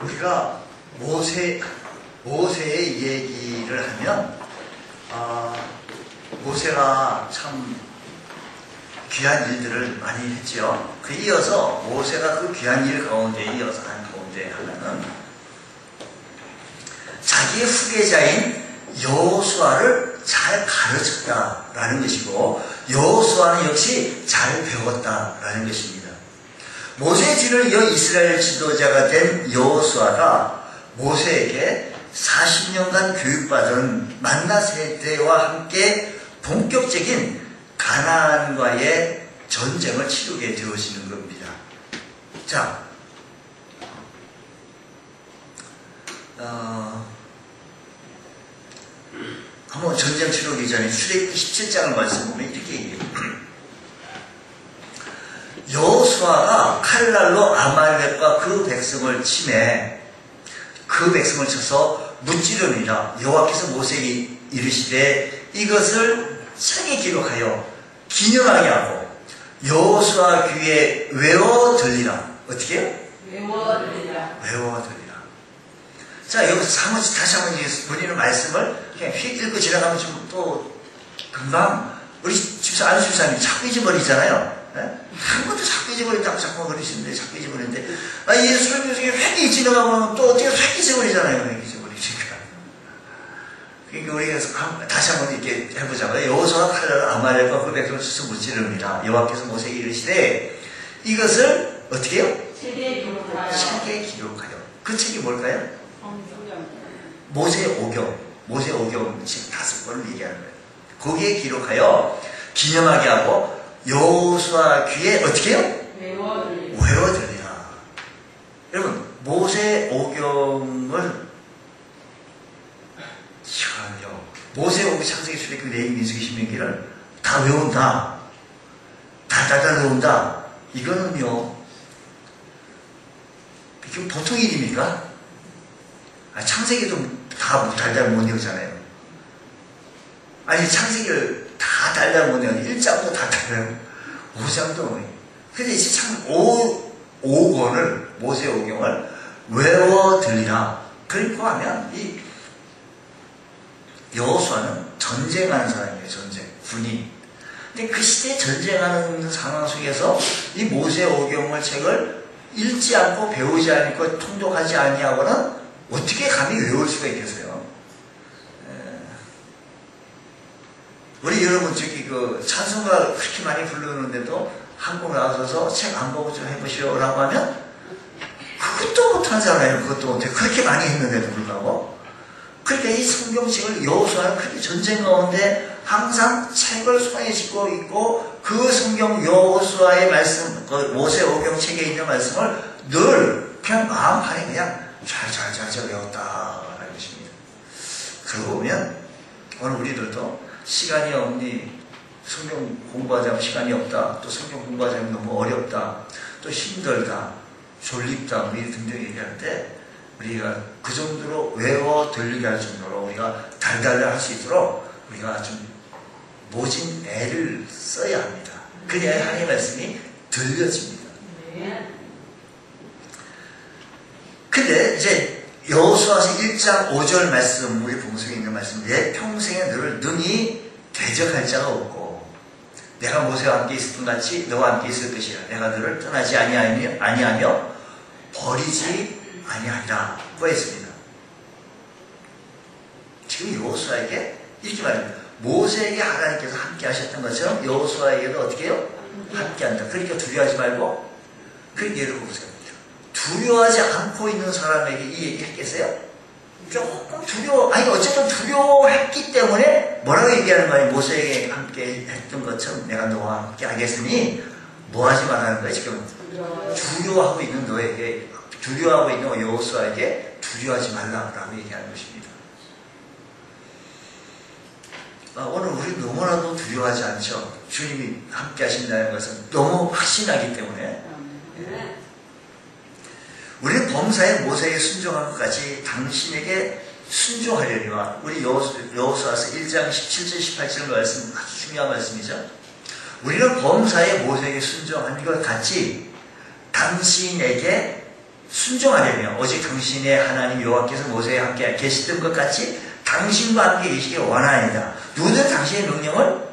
우리가 모세의 얘기를 하면 모세가 참 귀한 일들을 많이 했죠. 그 이어서 모세가 그 귀한 일 가운데 이어서 한 가운데 하나는 자기의 후계자인 여호수아를 잘 가르쳤다라는 것이고, 여호수아는 역시 잘 배웠다라는 것입니다. 모세의 뒤를 이어 이스라엘 지도자가 된 여호수아가 모세에게 40년간 교육받은 만나 세대와 함께 본격적인 가나안과의 전쟁을 치르게 되어지는 겁니다. 자, 한번 전쟁 치르기 전에 출애굽기 17장을 말씀 보면 이렇게 얘기해요. 여호수아가 칼날로 아말렉과 그 백성을 치매 그 백성을 쳐서 무찌르니라. 여호와께서 모세에게 이르시되 이것을 책에 기록하여 기념하게 하고 여호수아 귀에 외워 들리라. 어떻게 해요? 외워 들리라. 외워 들리라. 자, 여기서 다시 한번 본인의 말씀을 그냥 휙 읽고 지나가면 좀 또 금방 우리 집사 안수사님이 자꾸 잊어버리잖아요. 한 번도 자꾸 잊어버린다고 자꾸 그러시는데 자꾸 잊어버리는데 예수님 중에 획이 지나가면 또 어떻게 획 잊어버리잖아요. 획 잊어버리니까. 그러니까 우리가 다시 한번 이렇게 해보자고요. 여호수아가 칼날로 아말렉과 그 백성을 쳐서 무찌르니라. 여호와께서 모세에게 이르시되 이것을 어떻게 해요? 책에 기록하여. 책에 기록하여. 그 책이 뭘까요? 모세 오경 책 5번을 얘기하는 거예요. 거기에 기록하여 기념하게 하고 여호수아 귀에 어떻게 해요? 외워 들리라. 여러분, 모세 오경을 시간요. 모세 오경 창세기 출애굽기 레위기 민수기 신명기를 다 외운다. 다 외운다. 이거는요. 이게 보통 일입니까? 창세기도 다 달달 못 외우잖아요. 아니, 창세기를 다 달달 못 외워요. 1장도 다 달달해요. 5장도. 근데 이제 참 5권을, 모세 오경을 외워 들리라. 그리고 하면, 이 여호수아는 전쟁하는 사람이에요. 전쟁. 군인. 근데 그 시대에 전쟁하는 상황 속에서 이 모세 오경을 책을 읽지 않고 배우지 않고 통독하지 아니하고는 어떻게 감히 외울 수가 있겠어요? 우리 여러분 저기 그 찬송가 그렇게 많이 부르는데도 한국 나와서 책 안 보고 좀 해보시오라고 하면 그것도 못하잖아요. 그것도 못해. 그렇게 많이 했는데도 불구하고. 그러니까 이 성경책을 여호수아는 그렇게 전쟁 가운데 항상 책을 손에 쥐고 있고 그 성경 여호수아의 말씀, 그 모세 오경 책에 있는 말씀을 늘 그냥 마음판에 그냥 잘 외웠다라는 것입니다. 그러고 보면 오늘 우리들도 시간이 없니, 성경 공부하자면 시간이 없다, 또 성경 공부하자면 너무 어렵다, 또 힘들다, 졸립다, 뭐 이런 등등 얘기할 때 우리가 그 정도로 외워 들리게 할 정도로 우리가 달달달 할 수 있도록 우리가 좀 모진 애를 써야 합니다. 그래야 하나님의 말씀이 들려집니다. 근데 이제 여호수아서 1장 5절 말씀, 우리 봉성에 있는 말씀, 내 평생에 너를 능히 대적할 자가 없고 내가 모세와 함께 있었던 같이 너와 함께 있을 것이라. 내가 너를 떠나지 아니하며 버리지 아니하리라 고 했습니다. 지금 여호수아에게 이렇게 말합니다. 모세에게 하나님께서 함께 하셨던 것처럼 여호수아에게도 어떻게 해요? 함께 한다. 그러니까 두려워하지 말고. 그러니까 예를 보세요. 두려워하지 않고 있는 사람에게 이 얘기 했겠어요? 조금 어쨌든 두려워했기 때문에 뭐라고 얘기하는 거예요? 모세에게 함께 했던 것처럼 내가 너와 함께 하겠으니 뭐 하지 말라는 거예요, 지금? 두려워하고 있는 너에게, 두려워하고 있는 여호수아에게 두려워하지 말라고 얘기하는 것입니다. 오늘 우리 너무나도 두려워하지 않죠? 주님이 함께 하신다는 것은 너무 확신하기 때문에. 우리는 범사에 모세에게 순종한 것 같이 당신에게 순종하려니와, 우리 여호수아서 1장 17절 18절 말씀, 아주 중요한 말씀이죠. 우리는 범사에 모세에게 순종한 것 같이 당신에게 순종하려며 오직 당신의 하나님 여호와께서 모세와 함께 계시던 것 같이 당신과 함께 계시기 원하나이다. 누구든 당신의 명령을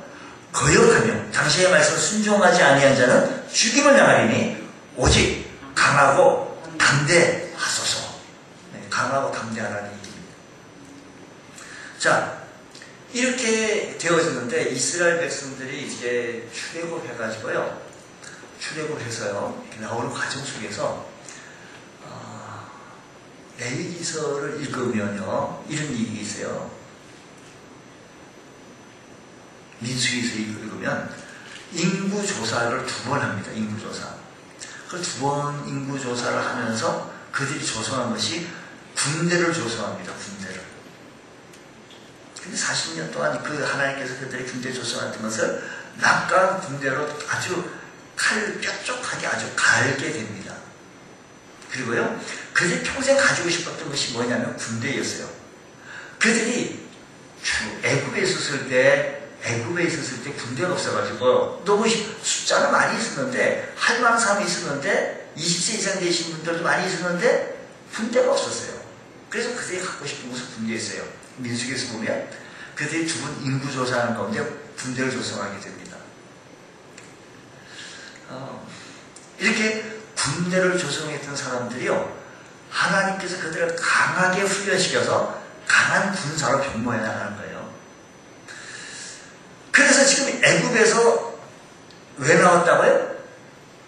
거역하며 당신의 말씀을 순종하지 아니한 자는 죽임을 당하리니 오직 강하고 담대하소서. 네, 강하고 담대하라는 얘기입니다. 자, 이렇게 되어졌는데 이스라엘 백성들이 이제 출애굽해가지고요. 출애굽해서요. 나오는 과정 속에서 레위기서를 읽으면요. 이런 얘기 있어요. 민수기서 읽으면 인구조사를 2번 합니다. 인구조사. 그 2번 인구조사를 하면서 그들이 조성한 것이 군대를 조성합니다. 군대를. 근데 40년 동안 그 하나님께서 그들의 군대 조성했던 것을 낙강 군대로 아주 뾰족하게 아주 갈게 됩니다. 그리고요, 그들이 평생 가지고 싶었던 것이 뭐냐면 군대였어요. 그들이 애굽에 있었을 때 군대가 없어가지고 너무 숫자는 많이 있었는데 할 만한 사람이 있었는데 20세 이상 되신 분들도 많이 있었는데 군대가 없었어요. 그래서 그들이 갖고 싶은 것은 군대였어요. 민수기에서 보면 그들이 2번 인구조사하는 가운데 군대를 조성하게 됩니다. 이렇게 군대를 조성했던 사람들이요, 하나님께서 그들을 강하게 훈련시켜서 강한 군사로 변모해 나가는 거예요. 그래서 지금 애굽에서 왜 나왔다고요?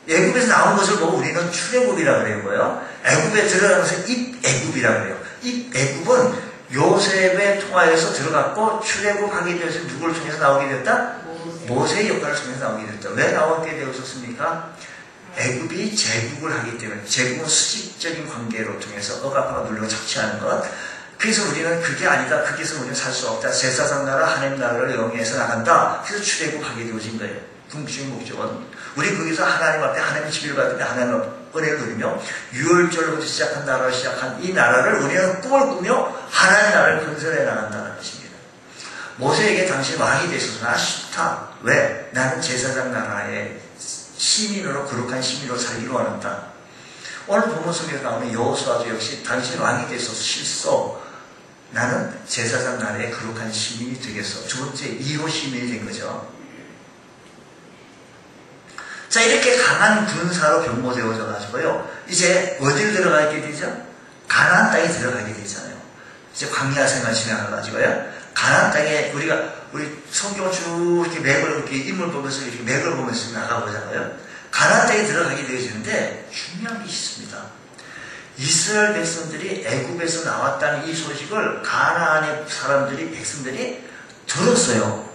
애굽에서 나온 것을 보고 우리는 출애굽이라고 그래요. 애굽에 들어가면서 입애굽이라고 그래요. 입애굽은 요셉에 통하여서 들어갔고 출애굽하게 되어서 누구를 통해서 나오게 됐다? 모세의 역할을 통해서 나오게 됐다. 왜 나오게 되었습니까? 애굽이 제국을 하기 때문에, 제국은 수직적인 관계로 통해서 억압하고 누르고 착취하는 것. 그래서 우리는 그게 아니다. 거기서 우리는 살 수 없다. 제사장 나라, 하나님 나라를 영위해서 나간다. 그래서 출애굽하게 되어진 거예요. 궁극적인 목적은. 우리 거기서 하나님 앞에 하나님의 지배를 받으며 하나님의 은혜를 누리며 유월절부터 시작한 나라를 시작한 이 나라를 우리는 꿈을 꾸며 하나님의 나라를 건설해 나간다는 것입니다. 모세에게 당신 왕이 되셔서 나 싫다. 왜? 나는 제사장 나라의 시민으로, 거룩한 시민으로 살기로 원한다. 오늘 본문 속에서 나오는 여호수아도 역시 당신 왕이 되셔서 싫소. 나는 제사장 나라의 거룩한 시민이 되겠어. 두 번째 2호 시민이 된 거죠. 자, 이렇게 강한 군사로 변모되어져 가지고요, 이제 어디를 들어가게 되죠? 가나안 땅에 들어가게 되잖아요. 이제 광야 생활 지나가가지고요, 가나안 땅에 우리 성경을 쭉 이렇게 이렇게 인물 보면서 이렇게 맥을 보면서 나가보잖아요. 가나안 땅에 들어가게 되어지는데 중요한 게 있습니다. 이스라엘 백성들이 애굽에서 나왔다는 이 소식을 가나안의 백성들이 들었어요.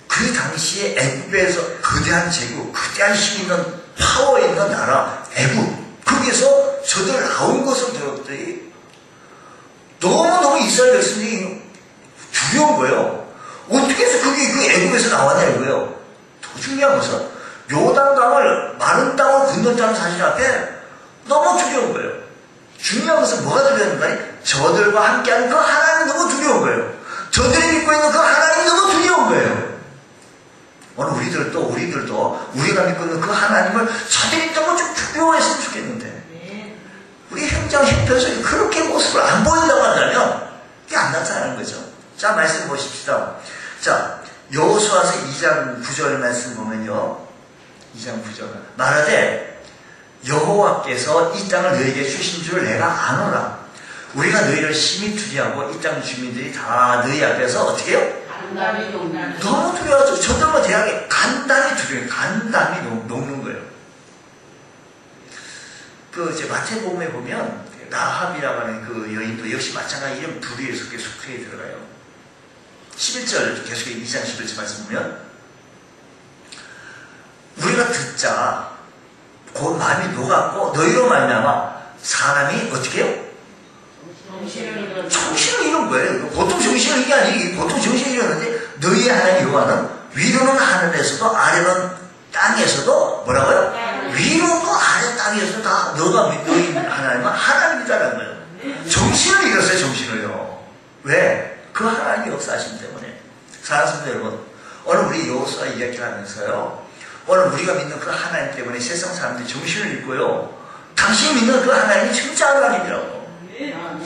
그 당시에 애굽에서 거대한 제국, 거대한 힘 있는 파워 있는 나라 애굽, 거기에서 저들 나온 것을 들었더니 너무너무 이스라엘 백성들이 두려운 거예요. 어떻게 해서 그게 그 애굽에서 나왔냐 이거예요. 더 중요한 것은 요단강을 마른 땅을 건넜다는 사실 앞에 너무 두려운 거예요. 중요한 것은 뭐가 두려운가? 저들과 함께하는 그 하나님이 너무 두려운 거예요. 저들이 믿고 있는 그 하나님이 너무 두려운 거예요. 오늘 우리들도 우리가 믿고 있는 그 하나님을 저들이 너무 좀 두려워했으면 좋겠는데, 우리 형편에서 그렇게 모습을 안 보인다고 한다면 이게 안 나타나는 거죠. 자, 말씀 보십시다. 자, 여호수아서 2장 9절 말씀 보면요, 2장 9절 말하되 여호와께서 이 땅을 너희에게 주신 줄 내가 아노라. 우리가 너희를 심히 두려워하고 이 땅 주민들이 다 너희 앞에서 어떻게 해요? 너무 두려워하죠. 저들과 대하게 간단히 두려워요. 간단히 녹는 거예요. 이제 마태복음에 보면 라합이라고 하는 그 여인도 역시 마찬가지 이런 불의의 속에 들어가요. 11절 계속 2장 11절 말씀 보면 우리가 듣자 곧 마음이 녹았고 너희로 말미암아 사람이 어떻게 해요? 정신을 잃은 거예요. 보통 정신을 잃은 게 아니고 보통 정신을 잃었는데 너희의 하나님 여호와는 위로는 하늘에서도 아래는 땅에서도 뭐라고요? 위로도 아래 땅에서도 다 너희 하나님은 하나님이다라는 거예요. 정신을 잃었어요. 정신을요. 왜? 그 하나님이 역사하시기 때문에. 사랑하는 성도 여러분, 오늘 우리 여호수아 이야기를 하면서요, 오늘 우리가 믿는 그 하나님 때문에 세상 사람들이 정신을 잃고요, 당신이 믿는 그 하나님이 진짜 하나님이라고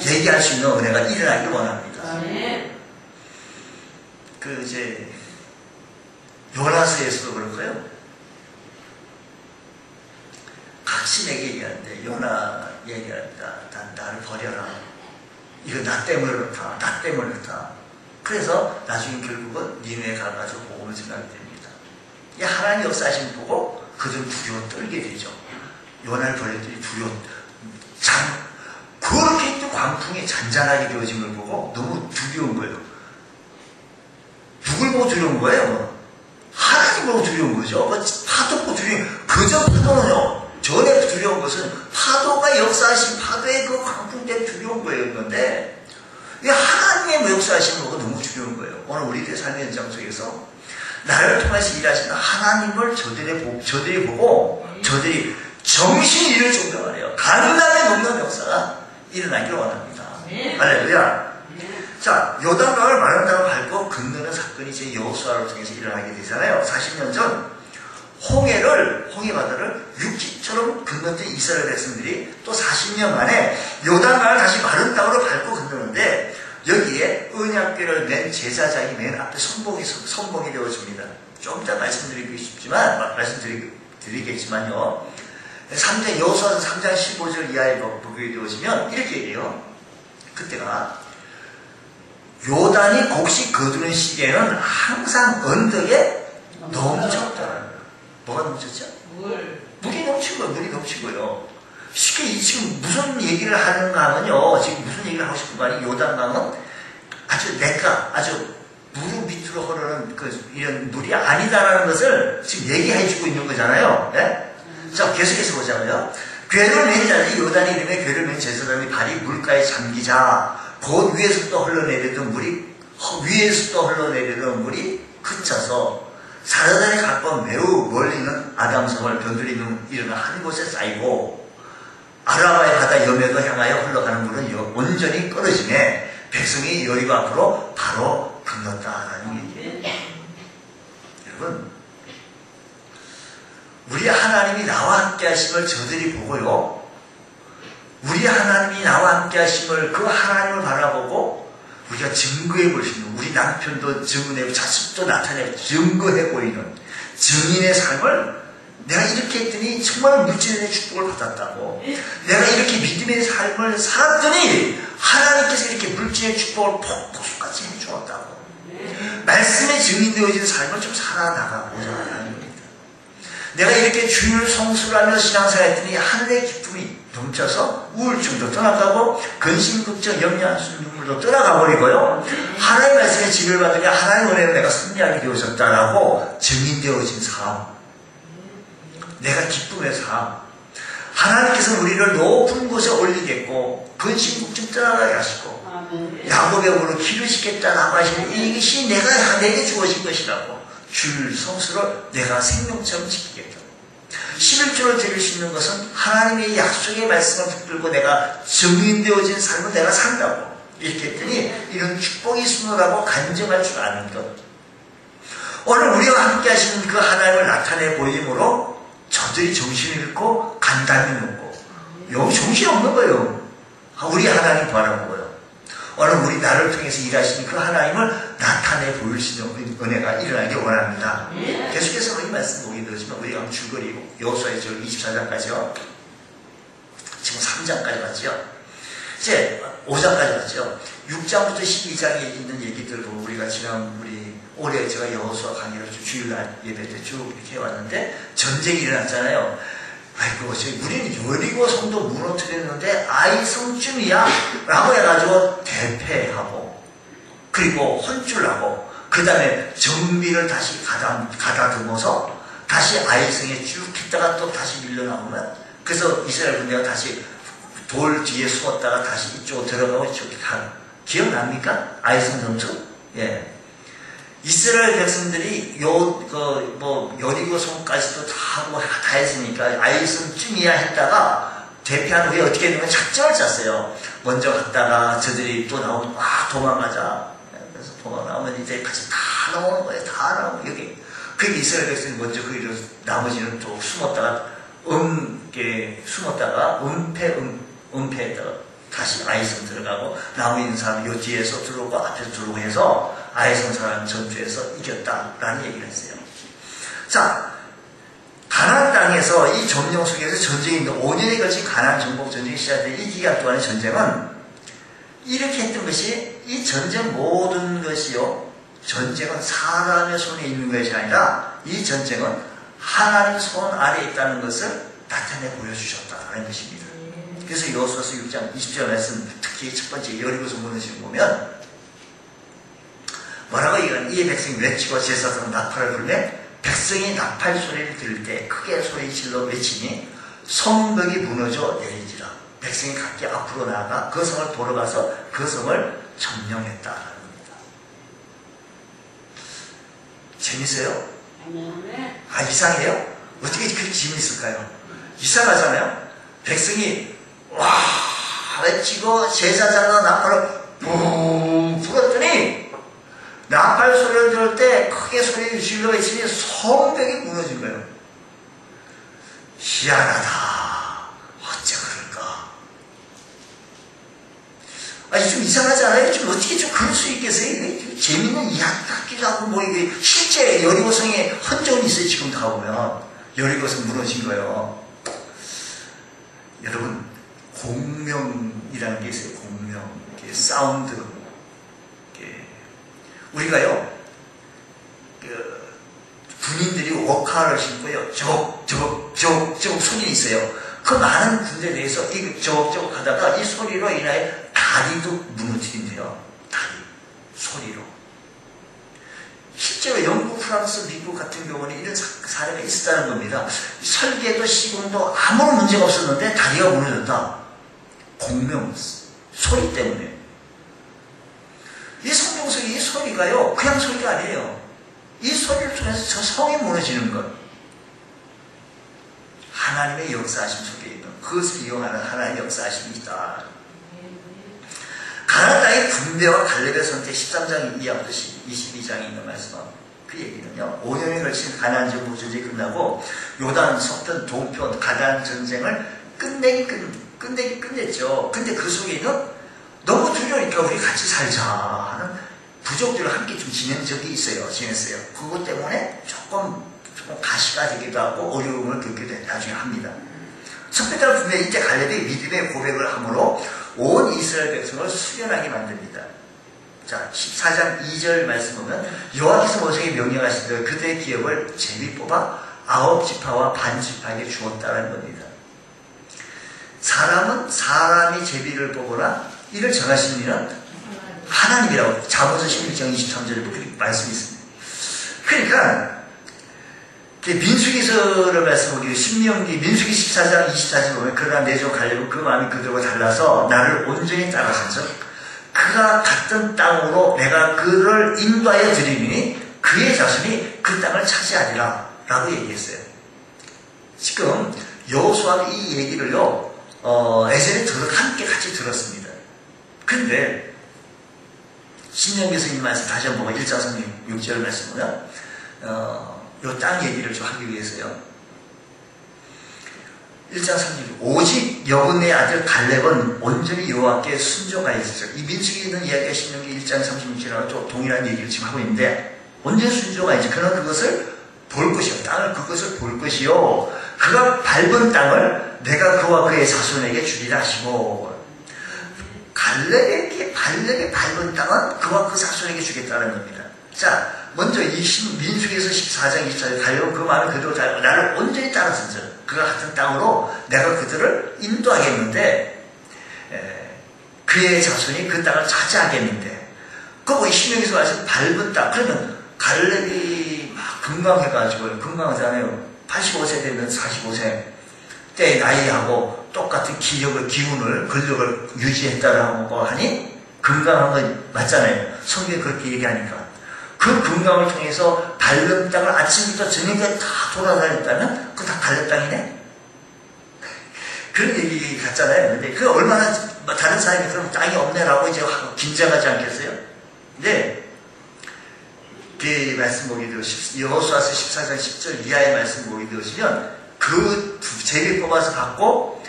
얘기할 수 있는 은혜가 일어나길 원합니다. 그 이제 요나서에서도 그렇고요. 각신에게 얘기하는데 요나 얘기합니다. 나를 버려라. 이거 나 때문에 그렇다. 나 때문에 그렇다. 그래서 나중에 결국은 니네에 가가지고 복음을 전하게 됩니다. 이 하나님 역사하신 보고 그들은 두려워 떨게 되죠. 요나를 버렸더니 두려워 그렇게 또 광풍에 잔잔하게 되어진 걸 보고 너무 두려운 거예요. 누굴 보고 두려운 거예요? 하나님 보고 두려운 거죠. 파도 보고 두려운 그저 파도는요. 전에 두려운 것은 파도가 역사하신 파도의 그 광풍 때문에 두려운 거예요. 그런데 이 하나님의 역사하신 거가 너무 두려운 거예요. 오늘 우리들의 삶의 현장 속에서 나를 통해서 일하시는 하나님을 저들이 보고 저들이 정신이 잃을 정도로 말이에요. 간담에 녹는 역사가 일어나기를 원합니다. 할렐루야. 자, 요단강을 마른다고 밟고 건너는 사건이 제 여호수아를 통해서 일어나게 되잖아요. 40년 전 홍해 바다를 육지처럼 건넜던 이스라엘 백성들이 또 40년 만에 요단강을 다시 마른 땅으로 밟고 건너는데 여기에 언약궤를 맨 제사장이 맨 앞에 선봉이 되어집니다. 좀 이따 말씀드리겠지만요. 3장 여호수아서 3장 15절 이하에 보게 되어지면 이렇게 얘기해요. 그때가 요단이 곡식 거두는 시기에는 항상 언덕에 넘쳤다는 거예요. 뭐가 넘쳤죠? 물이 넘친 거예요. 물이 넘친 거예요. 쉽게 지금 무슨 얘기를 하는가 하면요. 지금 무슨 얘기를 하고 싶은 거 아니에요? 요단강은 아주 무릎 밑으로 흐르는 이런 물이 아니다라는 것을 지금 얘기해주고 있는 거잖아요. 네? 자, 계속해서 보자고요. 궤를 맨 자들이 요단이 이름에 궤를 맨 제사장이 발이 물가에 잠기자 곧 위에서부터 흘러내리던 물이 그쳐서 사르단에 가까운 매우 멀리 있는 아담성을 변두리는 일어나 한 곳에 쌓이고 아라바의 바다 염해도 향하여 흘러가는 물은 온전히 끊어지매 백성이 여리고 앞으로 바로 건넜다라는 얘기예요. 여러분, 우리 하나님이 나와 함께 하심을 저들이 보고요. 우리 하나님이 나와 함께 하심을 그 하나님을 바라보고 우리가 증거해 볼 수 있는 우리 남편도 증언해 자식도 나타내고 증거해 보이는 증인의 삶을 내가 이렇게 했더니 정말 물질의 축복을 받았다고 내가 이렇게 믿음의 삶을 살았더니 하나님께서 이렇게 물질의 축복을 폭포수같이 해주었다고 말씀에 증인되어진 삶을 좀 살아나가고자 하는 겁니다. 내가 이렇게 주를 성수하며 신앙생활했더니 하늘의 기쁨이 넘쳐서 우울증도 떠나가고 근심, 걱정, 염려, 한숨, 눈물도 떠나가버리고요. 하나님의 말씀에 지배를 받으니 하나님의 은혜로 내가 승리하게 되어졌다라고 증인되어진 삶. 내가 기쁨의 삶. 하나님께서 우리를 높은 곳에 올리겠고 근심, 걱정 떠나가게 하시고 야곱의 으로 기르시겠다라고 하시는 이것이 내게 주어진 것이라고 줄 성수를 내가 생명처럼 지키겠다. 11조를 드릴 수 있는 것은 하나님의 약속의 말씀을 붙들고 내가 증인되어진 삶을 내가 산다고 이렇게 했더니 이런 축복이 순하다고 간증할 줄 아는 것. 오늘 우리와 함께 하시는 그 하나님을 나타내 보임으로 저들이 정신을 잃고 간담이 놓고 여기 정신이 없는 거예요. 우리 하나님 바라보고요. 오늘 우리 나를 통해서 일하시는 그 하나님을 나타내 보일 수 있는 은혜가 일어나길 원합니다. 계속해서 이 말씀 보게 되지만 우리가 줄거리 여호수아의 24장까지요. 지금 3장까지 갔죠. 이제 5장까지 갔죠. 6장부터 12장에 있는 얘기들 보고 우리가 지난 올해 제가 여호수아 강의를 주일날 예배 때 쭉 이렇게 해왔는데 전쟁이 일어났잖아요. 아이고, 우리는 여리고 성도 무너뜨렸는데 아이성쯤이야 라고 해가지고 대패하고 그리고 혼쭐하고 그 다음에 정비를 다시 가다듬어서 다시 아이성에 쭉 했다가 또 다시 밀려나오면 그래서 이스라엘 군대가 다시 돌 뒤에 숨었다가 다시 이쪽으로 들어가고 이쪽으로 가는 기억납니까? 아이성 전투? 예. 이스라엘 백성들이 여리고 성까지도 다 하고 다 했으니까 아이성쯤이야 했다가 대피한 후에 어떻게 되면 작전을 짰어요. 먼저 갔다가 저들이 또 나오면 도망가자. 그래서 도망나오면 이제 같이 다 나오는 거예요. 다 나오면 여기. 그게 이스라엘 백성이 먼저 거기로 나머지는 또 숨었다가 숨었다가 은폐했다가 다시 아이성 들어가고 나무 있는 사람 요 뒤에서 들어오고 앞에서 들어오고 해서 아이성 사람 전투에서 이겼다라는 얘기를 했어요. 자, 가나안 땅에서 이 점령 속에서 전쟁이 있는 5년에 걸친 가나안 정복 전쟁이 시작된 이 기간 동안의 전쟁은 이렇게 했던 것이 이 전쟁 모든 것이요, 전쟁은 사람의 손에 있는 것이 아니라 이 전쟁은 하나님 손 아래에 있다는 것을 나타내 보여주셨다는 것입니다. 그래서 여호수아서 6장 20절 말씀, 특히 첫 번째 여리고서 무너지는 보면 뭐라고 얘기하는, 이에 백성이 외치고 제사장 나팔을 불매 백성이 나팔 소리를 들을 때 크게 소리 질러 외치니 성벽이 무너져 내리지라. 백성이 각기 앞으로 나아가 그 성을 돌아가서 그 성을 점령했다라는 겁니다. 재밌어요? 아, 이상해요? 어떻게 그렇게 재밌을까요? 이상하잖아요? 백성이 와 외치고 제사장과 나팔을 뿡 불었더니 나팔 소리를 들을 때 크게 소리를 질러 외치니 성벽이 무너진 거예요. 희한하다. 어째 그럴까? 아니, 좀 이상하지 않아요? 좀 어떻게 좀 그럴 수 있겠어요? 재밌는 이야기 같기도 하고, 뭐, 이게 실제 여리고성에 흔적은 있어요, 지금 다 보면. 여리고성 무너진 거예요. 여러분, 공명이라는 게 있어요, 공명. 이게 사운드. 이게 우리가요, 군인들이 워카를 신고요, 저벅 소리 있어요. 그 많은 군대에 대해서 이 저벅 하다가 이 소리로 인하여 다리도 무너뜨린대요. 다리. 소리로. 실제로 영국, 프랑스, 미국 같은 경우는 이런 사례가 있었다는 겁니다. 설계도 시공도 아무런 문제가 없었는데 다리가 무너졌다. 공명, 소리 때문에. 이 성경 속에 이 소리가요, 그냥 소리가 아니에요. 이 소리를 통해서 저 성이 무너지는 것. 하나님의 역사하심 속에 있는, 그것을 이용하는 하나님의 역사하심이 있다. 가나안 땅의 분배와 갈렙의 선택 13장 이하부터 22장에 있는 말씀은 그 얘기는요, 5년에 걸친 가나안 정복 전쟁이 끝나고 요단 서편 동편 가나안 전쟁을 끝냈죠. 근데 그 속에는 너무 두려우니까 우리 같이 살자 하는 부족들과 함께 좀 지냈어요. 그것 때문에 조금 가시가 되기도 하고 어려움을 겪게 나중에 합니다. 석배달 분배 이때 갈렙이 믿음의 고백을 함으로 온 이스라엘 백성을 수련하게 만듭니다. 자, 14장 2절 말씀 보면 여호와께서 모세에게 명령하신 대로 그들의 기업을 제비 뽑아 9지파와 반지파에게 주었다는 겁니다. 사람은 사람이 제비를 뽑으나 이를 정하신 이는 하나님이라고 잠언서 16장 23절에 그렇게 말씀이 있습니다. 그러니까 민수기서를 말씀하기로 신명기 민수기 14장 24절 보면 그러나 내 종 갈렙은 그 마음이 그들과 달라서 나를 온전히 따라서서 그가 갔던 땅으로 내가 그를 인도하여 드리니 그의 자손이 그 땅을 차지하리라 라고 얘기했어요. 지금 여호수아는 이 얘기를요 에셀이 함께 같이 들었습니다. 근데 신명기에서 이 말씀 다시 한번 보면 1장 6절 말씀 보면 요 땅 얘기를 좀 하기 위해서요. 1장 3절 오직 여분의 아들 갈렙은 온전히 여호와께 순종하였어요. 이 민수기에 있는 이야기가 신명기 1장 36절하고 좀 동일한 얘기를 지금 하고 있는데 온전히 순종하였지. 그는 그것을 볼 것이요. 땅을 그것을 볼 것이요. 그가 밟은 땅을 내가 그와 그의 자손에게 주리라 하시고 갈렙에게 밟은 땅은 그와 그 자손에게 주겠다는 겁니다. 자, 먼저 이 민수기에서 14장 24절 갈렙은 그 마음에 그대로 나를 온전히 따라서 그가 같은 땅으로 내가 그들을 인도하겠는데 그의 자손이 그 땅을 차지하겠는데 그거 신명기에서 말씀 밟은 땅 그러면 갈렙이 막 건강해가지고 건강하잖아요. 85세 되면 45세 때 나이하고 똑같은 기운을 근력을 유지했다라고 하니 건강한 건 맞잖아요. 성경이 그렇게 얘기하니까 그 건강을 통해서 갈렙 땅을 아침부터 저녁에 다 돌아다녔다면 그거 다 갈렙 땅이네? 그런 얘기 같잖아요. 근데 그 얼마나 다른 사람이 그럼 땅이 없네라고 이제 긴장하지 않겠어요? 근데 그 말씀 보기 들으시면 여호수아서 14장 10절 이하의 말씀 보기 들으시면 그 그 제비 뽑아서 갖고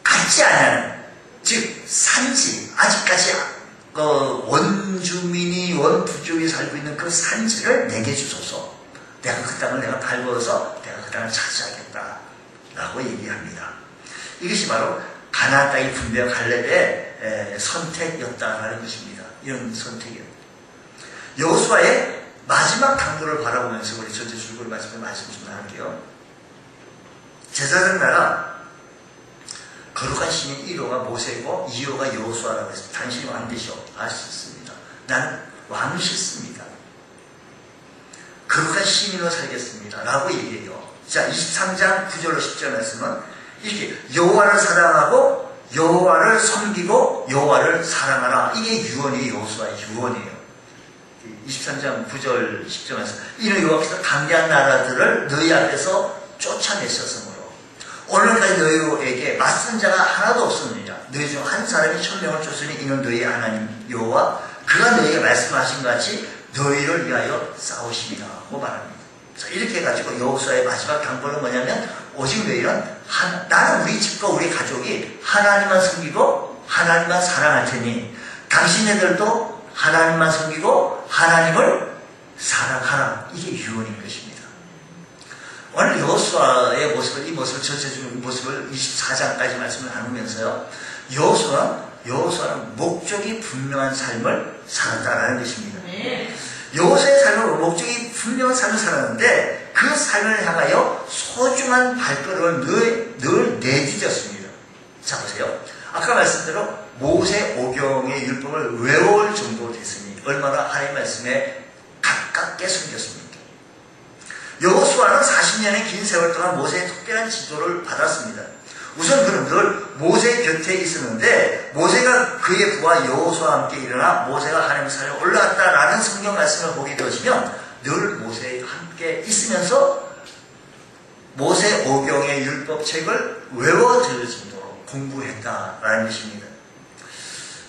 갖지 않은, 즉 산지, 아직까지 원주민이 원부족이 살고 있는 그 산지를 내게 주소서. 내가 그 땅을 내가 밟아서 내가 그 땅을 차지하겠다 라고 얘기합니다. 이것이 바로 가나안 땅이 분명 갈렙의 선택이었다라는 것입니다. 이런 선택이요. 여호수아의 마지막 강도를 바라보면서 우리 전체 줄거리 말씀 좀 할게요. 제사장 나라 거룩한 신인 1호가 모세고 2호가 여호수아라고 했습니다. 당신이 왕 되시오. 아셨습니다. 난 왕 싫습니다. 거룩한 신인으로 살겠습니다. 라고 얘기해요. 자, 23장 9절로 10절 말씀은 이렇게 여호와를 사랑하고 여호와를 섬기고 여호와를 사랑하라. 이게 유언이에요. 여호수아의 유언이에요. 23장 9절 10절 말씀. 이는 여호와께서 강대한 나라들을 너희 앞에서 쫓아내셨으므로 오늘까지 너희에게 맞선 자가 하나도 없었느냐. 너희 중 한 사람이 1000명을 쫓으니 이는 너희의 하나님 여호와 그가 너희에게 말씀하신 것 같이 너희를 위하여 싸우십니다 하고 말합니다. 자, 이렇게 해가지고 여호수아의 마지막 당부는 뭐냐면 오직 너희는 나는 우리 집과 우리 가족이 하나님만 섬기고 하나님만 사랑할 테니 당신네들도 하나님만 섬기고 하나님을 사랑하라. 이게 유언인 것입니다. 오늘 여호수아의 모습을, 이 모습을 전체적인 모습을 24장까지 말씀을 나누면서요, 여호수아는 목적이 분명한 삶을 살았다라는 것입니다. 여호수아의 삶은 목적이 분명한 삶을 살았는데 그 삶을 향하여 소중한 발걸음을 늘 내디뎠습니다. 자, 보세요. 아까 말씀대로 모세 오경의 율법을 외울 정도로 됐으니 얼마나 하나님의 말씀에 가깝게 숨겼습니까? 여호수아는 40년의 긴 세월 동안 모세의 특별한 지도를 받았습니다. 우선 그는 늘 모세 곁에 있었는데 모세가 그의 부하 여호수아와 함께 일어나 모세가 하나님의 산에 올라갔다라는 성경 말씀을 보게 되시면 늘 모세와 함께 있으면서 모세 오경의 율법책을 외워 들을 정도로 공부했다라는 것입니다.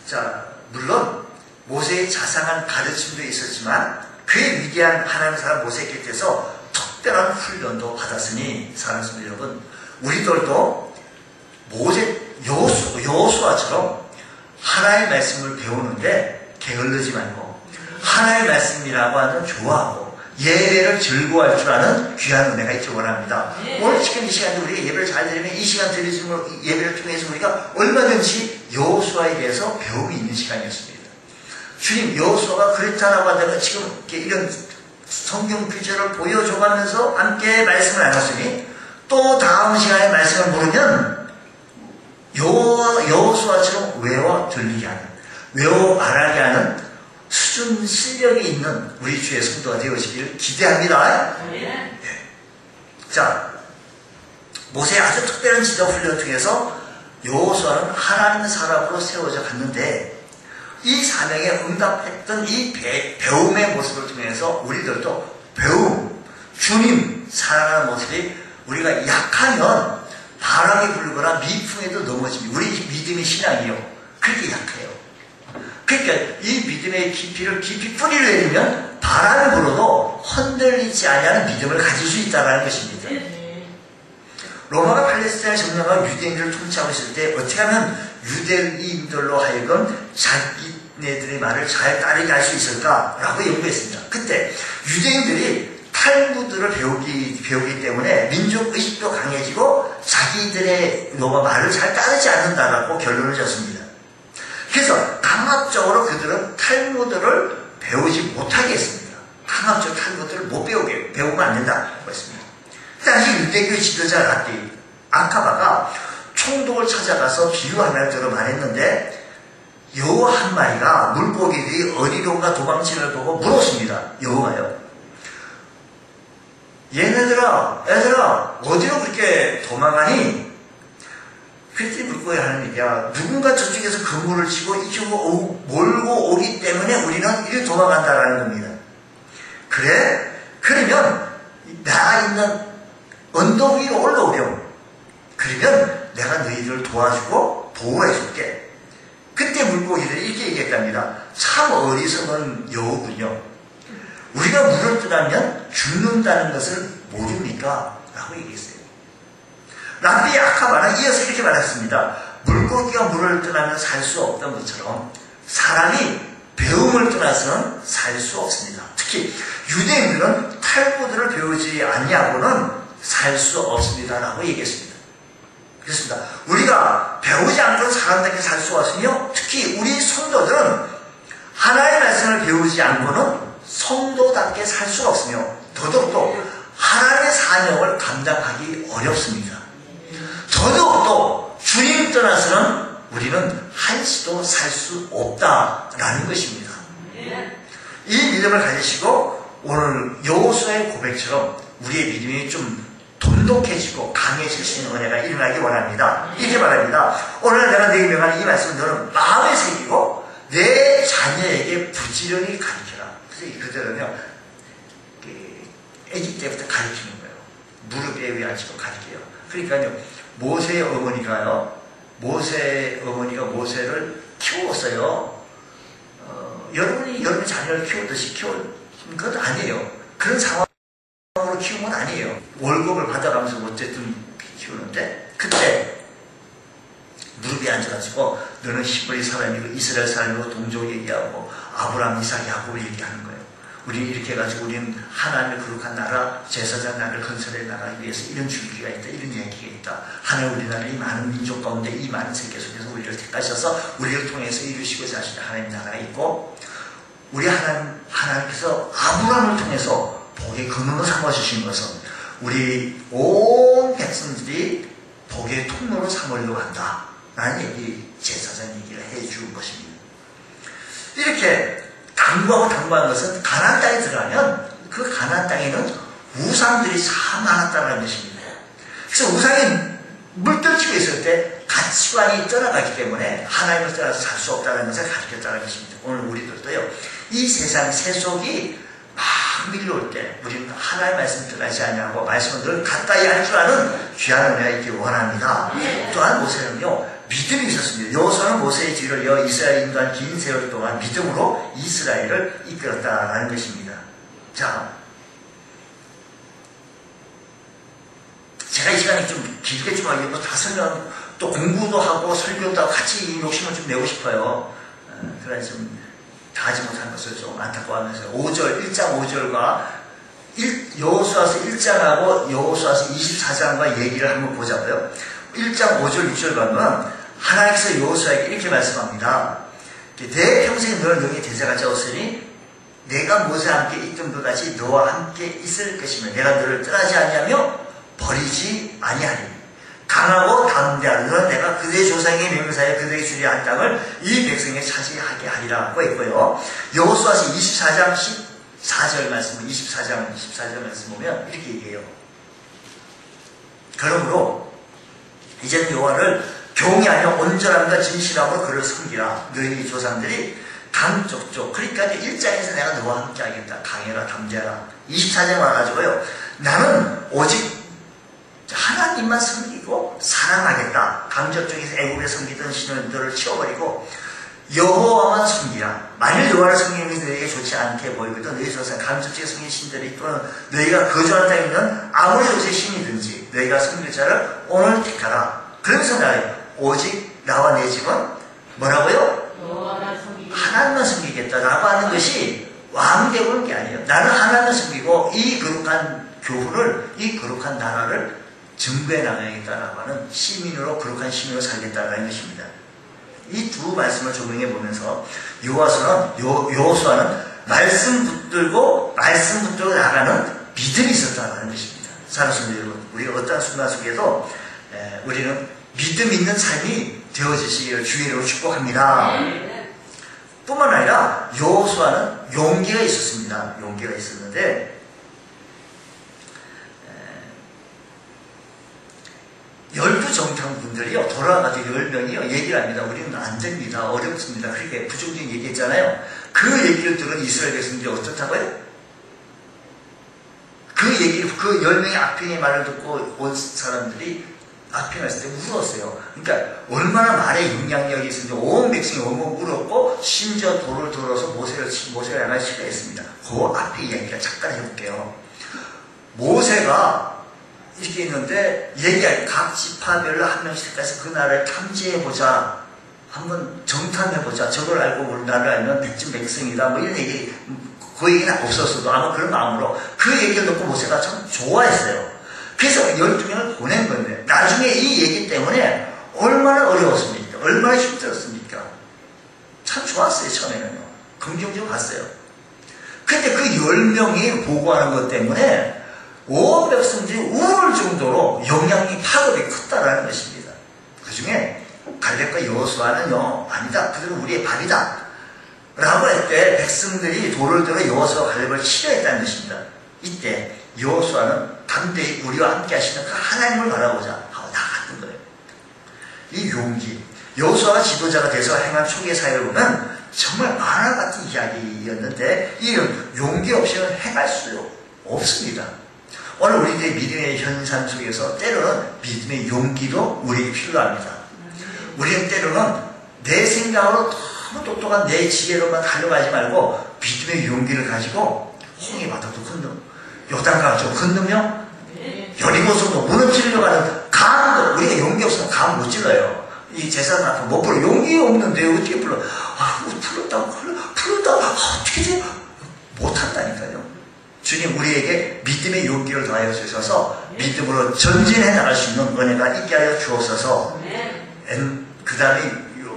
자, 물론 모세의 자상한 가르침도 있었지만 그의 위대한 하나님의 사람 모세 곁에서 특별한 훈련도 받았으니 사랑하는 성도 여러분, 우리들도 여호수아처럼 하나님의 말씀을 배우는데 게을르지 말고 하나님의 말씀이라고 하는 좋아하고 예배를 즐거워할 줄 아는 귀한 은혜가 있길 원합니다. 오늘 지금 이 시간에 우리가 예배를 잘 드리면 이 시간 드리는 예배를 통해서 우리가 얼마든지 여호수아에 대해서 배움이 있는 시간이었습니다. 주님, 여호수아가 그랬다라고 하다가 지금 이런 성경 구절을 보여줘가면서 함께 말씀을 나눴으니 또 다음 시간에 말씀을 모르면 여호수아처럼 외워 들리게 하는, 외워 말하게 하는 수준 실력이 있는 우리 주의 성도가 되어지기를 기대합니다. 네. 자, 모세의 아주 특별한 지도 훈련을 통해서 여호수아는 하나님의 사람으로 세워져 갔는데 이 사명에 응답했던 이 배움의 모습을 통해서 우리들도 배움, 주님 사랑하는 모습이 우리가 약하면 바람이 불거나 미풍에도 넘어집니다. 우리 믿음의 신앙이요, 그렇게 약해요. 그러니까 이 믿음의 깊이를 깊이 뿌리를 내리면 바람이 불어도 흔들리지 않는 믿음을 가질 수 있다는 것입니다. 로마가 팔레스타인을 점령하고 유대인들을 통치하고 있을 때 어떻게 하면 유대인들로 하여금 자기네들의 말을 잘 따르게 할 수 있을까라고 연구했습니다. 그때 유대인들이 탈무드를 배우기 때문에 민족의식도 강해지고 자기들의 로마 말을 잘 따르지 않는다라고 결론을 지었습니다. 그래서 강압적으로 그들은 탈무드를 배우지 못하게 했습니다. 강압적 탈무드를 못 배우면 안 된다고 했습니다. 그 당시 유대교 지도자 라띠 아카바가 총독을 찾아가서 비유 하나를 들어 말했는데 여우 한 마리가 물고기들이 어디론가 도망치는 걸 보고 물었습니다. 여우가요, 얘네들아, 어디로 그렇게 도망가니? 그랬더니 물고기가 하는 얘기야, 누군가 저쪽에서 그물을 치고 이쪽으로 몰고 오기 때문에 우리는 이리 도망간다라는 겁니다. 그래? 그러면 나 있는 언덕 위로 올라오렴. 그러면 내가 너희들을 도와주고 보호해줄게. 그때 물고기들이 이렇게 얘기했답니다. 참 어리석은 여우군요. 우리가 물을 떠나면 죽는다는 것을 모릅니까? 라고 얘기했어요. 랍비 아카바는 이어서 이렇게 말했습니다. 물고기가 물을 떠나면 살 수 없던 것처럼 사람이 배움을 떠나서는 살 수 없습니다. 특히 유대인들은 탈무드를 배우지 않냐고는 살 수 없습니다라고 얘기했습니다. 그렇습니다. 우리가 배우지 않고는 사람답게 살 수 없으며 특히 우리 성도들은 하나님의 말씀을 배우지 않고는 성도답게 살 수가 없으며 더더욱도 하나님의 사명을 감당하기 어렵습니다. 더더욱도 주님 떠나서는 우리는 한시도 살 수 없다라는 것입니다. 이 믿음을 가지시고 오늘 여호수아의 고백처럼 우리의 믿음이 좀 돈독해지고 강해질 수 있는 은혜가 일어나기 원합니다. 이렇게 말합니다. 오늘 내가 내게 명하는 이 말씀은 너는 마음에 새기고 내 자녀에게 부지런히 가르쳐라. 그래서 그대로는요, 아기 때부터 가르치는 거예요. 무릎에 위에 앉히고 가르쳐요. 그러니까요, 모세의 어머니가 모세를 키웠어요. 여러분이 여러분 자녀를 키우듯이 키운 것 아니에요. 그런 상황으로 키운 건 아니에요. 월급을 받아가면서 어쨌든 키우는데 그때 무릎에 앉아가지고 너는 히브리 사람이고 이스라엘 사람이고 동족 얘기하고 아브라함, 이삭, 야곱을 얘기하는 거예요. 우리 이렇게 해가지고 우리는 하나님의 거룩한 나라, 제사장 나라를 건설해 나가기 위해서 이런 줄기가 있다, 이런 얘기가 있다. 하나님 우리나라의 많은 민족 가운데 이 많은 세계 속에서 우리를 택하셔서 우리를 통해서 이루시고자 하시는 하나님 나라가 있고 우리 하나님께서 아브라함을 통해서 복의 근원으로 삼아주신 것은 우리 온 백성들이 복의 통로로 삼으려고 한다. 라는 얘기, 제사장 얘기를 해준 것입니다. 이렇게 당부하는 것은 가나안 땅에 들어가면 그 가나안 땅에는 우상들이 참 많았다는 것입니다. 그래서 우상이 물들치고 있을 때 가치관이 떠나가기 때문에 하나님을 떠나서 살 수 없다는 것을 가르쳤다는 것입니다. 오늘 우리들도요, 이 세상 세속이 막 밀려올 때 우리는 하나님의 말씀 떠나지 않냐고 말씀을 늘 가까이 할 줄 아는 귀한 은혜가 있기 원합니다. 또한 모세는요, 믿음이 있었습니다. 여호수아는 모세의 뒤를 이어 이스라엘인간 긴 세월 동안 믿음으로 이스라엘을 이끌었다라는 것입니다. 자, 제가 이 시간에 좀 길게 좀 하려고 다 설명, 또 공부도 하고 설교도 하고 같이 욕심을 좀 내고 싶어요. 그래서 좀 다 하지 못한 것을 좀 안타까워하면서 1장 5절과 여호수아서 1장하고 여호수아서 24장과 얘기를 한번 보자고요. 1장 5절 6절 가면 하나님께서 여호수아에게 이렇게 말씀합니다. 내 평생 너를 영의 대제가 되었으니 내가 모세와 함께 있던 것 같이 너와 함께 있을 것이며 내가 너를 떠나지 아니하며 버리지 아니하리니 강하고 담대한 너는 내가 그들의 조상의 명사에 그들의 주리의 한 땅을 이 백성에 차지하게 하리라고 했고요. 여호수아서 24장 14절 말씀, 24장 말씀 보면 이렇게 얘기해요. 그러므로 이제는 여호와를 경외하며 온전함과 진실함으로 그를 섬기라. 너희 조상들이 강쪽쪽, 그러니까 1장에서 내가 너와 함께 하겠다. 강해라, 담대하라. 24장 와가지고요, 나는 오직 하나님만 섬기고 사랑하겠다. 강적쪽에서 애국에 섬기던 신들을 치워버리고 여호와만 섬기라. 만일 여호와를 섬기는 것이 너희에게 좋지 않게 보이거든 너희 조상 강적쪽에 섬긴 신들이 또는 너희가 거주하는 땅에 있는 아무리 요새 신이든지 너희가 섬길 자를 오늘 택하라. 그러면서 나요, 오직 나와 내 집은 뭐라고요? 하나님만 섬기겠다라고 하는 것이 왕되고는 게 아니에요. 나는 하나님만 섬기고 이 거룩한 교훈을, 이 거룩한 나라를 증거해 나가야겠다라고 하는 시민으로, 거룩한 시민으로 살겠다라는 것입니다. 이 두 말씀을 적용해 보면서 여호수아는 말씀 붙들고 나가는 믿음이 있었다는 것입니다. 사랑하는 여러분, 우리가 어떠한 순간 속에도 우리는 믿음 있는 삶이 되어지시기를 주의로 축복합니다. 뿐만 아니라 여호수아는 용기가 있었습니다. 용기가 있었는데 12정탐분들이요, 돌아가지고 10명이요, 얘기를 합니다. 우리는 안 됩니다. 어렵습니다. 그렇게 부정적인 얘기했잖아요. 그 얘기를 들은 이스라엘 백성들이 어떻다고요? 그 10명의 악평의 말을 듣고 온 사람들이 악평했을 때 울었어요. 그러니까 얼마나 말에 영향력이 있었는지 온 백성이 엉엉 울었고, 심지어 돌을 들어서 모세를 향해 시도했습니다. 그 앞에 이야기를 잠깐 해볼게요. 모세가 이렇게 있는데 얘기할 각 지파별로 한 명씩 해서 그 나라를 탐지해보자. 한번 정탐해보자. 저걸 알고 우리나라를 알면 백진백성이다. 뭐 이런 얘기, 그 얘기는 없었어도 아마 그런 마음으로 그 얘기를 듣고 모세가 참 좋아했어요. 그래서 12명을 보낸 건데 나중에 이 얘기 때문에 얼마나 어려웠습니까? 얼마나 힘들었습니까? 참 좋았어요. 처음에는요. 긍정적으로 봤어요. 근데 그 10명이 보고하는 것 때문에 온 백성들이 우울 정도로 영향이 파급이 컸다라는 것입니다. 그 중에 갈렙과 여호수아는요, 아니다. 그들은 우리의 발이다. 라고 할 때 백성들이 돌을 들어 여호수아와 갈렙을 치려했다는 것입니다. 이때 여호수아는 담대히 우리와 함께 하시는 그 하나님을 바라보자 하고 나갔던 거예요. 이 용기, 여호수아가 지도자가 돼서 행한 초기의 사회를 보면 정말 만화 같은 이야기였는데 이 용기 없이는 행할 수 없습니다. 오늘 우리들의 믿음의 현상 속에서 때로는 믿음의 용기도 우리에게 필요합니다. 우리는 때로는 내 생각으로 너무 똑똑한 내 지혜로만 달려가지 말고 믿음의 용기를 가지고 홍해 바다도 건너, 요단강을 좀 건너며 여리고성도 무너지려고 하는 강도, 우리가 용기 없으면 강 못 질러요. 이 제사장 앞에 못 불러. 용기 없는데 어떻게 불러? 풀었다 어떻게 못한다니까요. 주님 우리에게 믿음의 용기를 더하여 주셔서 믿음으로 전진해 나갈 수 있는 은혜가 있게 하여 주옵소서. 그 다음에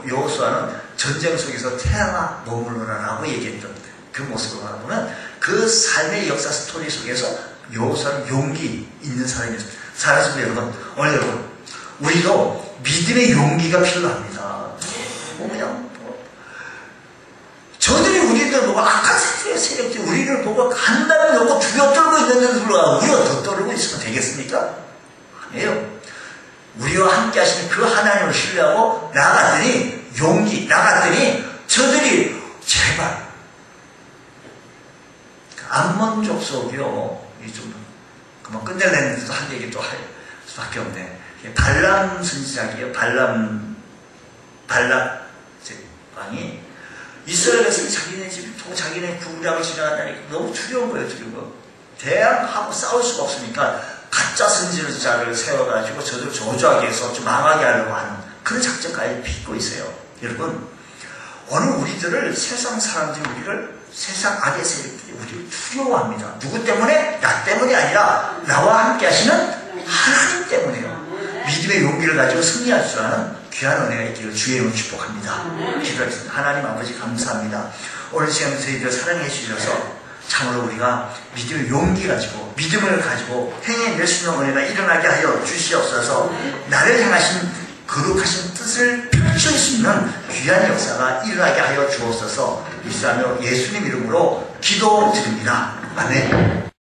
여호수아는 전쟁 속에서 태양아 머물러라라고 얘기했던 그 모습을 바라보면 그 삶의 역사 스토리 속에서 여호수아는 용기 있는 사람이었습니다. 사랑하는 여러분, 오늘 여러분 우리도 믿음의 용기가 필요합니다. 그냥 저들이 우리를 보고 악한 세력들이 우리를 보고 간담을 놓고 두려워 떨고 있는데도 불구하고 우리가 더 떨고 있으면 되겠습니까? 아니에요. 우리와 함께 하시는 그 하나님을 신뢰하고 나갔더니 용기, 나갔더니 저들이 제발 암몬 족속이요. 좀 그만 끝내려는데도 한 얘기 또 할 수밖에 없네. 발람 선지자기요. 발람 왕이 이스라엘에서 자기네 집 두고 자기네 국락을 지나간다니까 너무 두려운 거예요. 두려운 거. 대항하고 싸울 수가 없으니까 가짜 선지자를 세워가지고 저들 저주하게 해서 좀 망하게 하려고 하는 그런 작전까지 빚고 있어요. 여러분, 오늘 우리들을 세상 사람들이 우리를 세상 악의 세력들이 우리를 두려워합니다. 누구 때문에? 나 때문이 아니라 나와 함께 하시는 하나님 때문에요. 믿음의 용기를 가지고 승리할 줄 아는 귀한 은혜가 있기를 주의 이름으로 축복합니다. 기도하겠습니다. 하나님 아버지 감사합니다. 오늘 시간 저희들 사랑해 주셔서 참으로 우리가 믿음의 용기 가지고 믿음을 가지고 행해낼 수 있는 은혜가 일어나게 하여 주시옵소서. 나를 향하신 거룩하신 뜻을 펼칠 수 있는 귀한 역사가 일어나게 하여 주옵소서. 이사하며 예수님 이름으로 기도드립니다. 아멘.